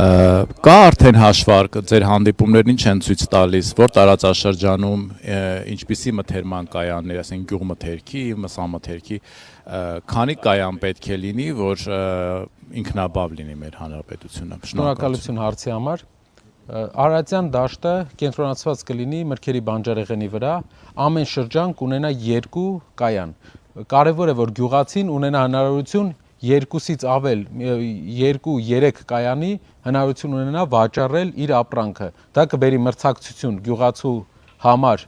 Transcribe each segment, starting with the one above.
Կա արդեն հաշվարկ ձեր հանդիպումներն ինչ են ցույց տալիս, որ տարածաշրջանում ինչպիսի մթերման կայաններ, ասենք գյուղմթերքի, մսամթերքի, քանի կայան պետք է լինի, որ ինքնաբավ լինի մեր հանրապետությունը։ Շնորհակալություն հարցի համար։ Արարատյան դաշտը կենտրոնացված կլինի մրգերի բանջարեղենի վրա, ամեն շրջան կունենա 2 կայան։ Կարևոր է, որ գյուղացին ունենա հնարավորություն 2-ից ավել 2-3 կայանի հնարավորություն ունենա վաճառել իր ապրանքը։ Դա կբերի մրցակցություն գյուղացու համար,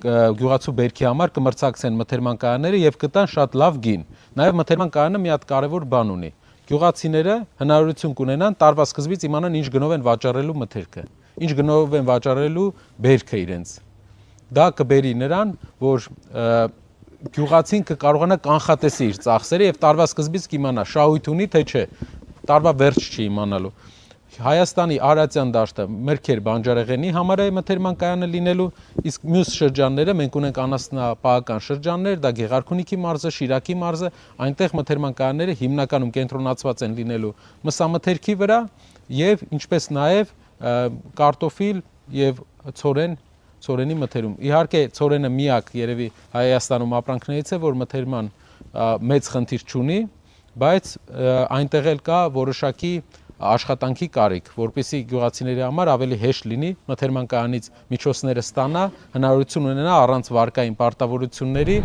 գյուղացու բերքի համար կմրցակցեն մթերման կայանները եւ կտան շատ լավ գին։ Նաեւ մթերման կայանը մի հատ կարևոր բան ունի։ Գյուղացիները հնարավորություն կունենան տարվա սկզբից իմանան ինչ գնով են վաճառելու մթերքը, ինչ գնով են վաճառելու բերքը իրենց։ Դա կբերի նրան, որ գյուղացին կկարողանա կանխատեսի իր ծախսերը եւ տարվա սկզբից կիմանա շահույթ ունի թե չէ, տարվա վերջ չի իմանալու։ Հայաստանի Արարատյան դաշտը մրգեր բանջարեղենի համար է մթերման կայանը լինելու, իսկ մյուս շրջանները մենք ունենք անասնապահական շրջաններ, դա Գեղարքունիքի մարզը, Շիրակի մարզը, այնտեղ մթերման կայանները հիմնականում կենտրոնացված են լինելու մսամթերքի վրա եւ ինչպես նաեւ կարտոֆիլ եւ ցորենի մթերում։ Իհարկե ցորենը միակ երևի Հայաստանում ապրանքներից է, որ մթերման մեծ խնդիր չունի, բայց այնտեղ էլ կա որոշակի աշխատանքի կարիք, որպեսզի գյուղացիների համար ավելի հեշտ լինի մթերման կայանից միջոցները ստանա, հնարավորություն ունենա առանց վարկային պարտավորությունների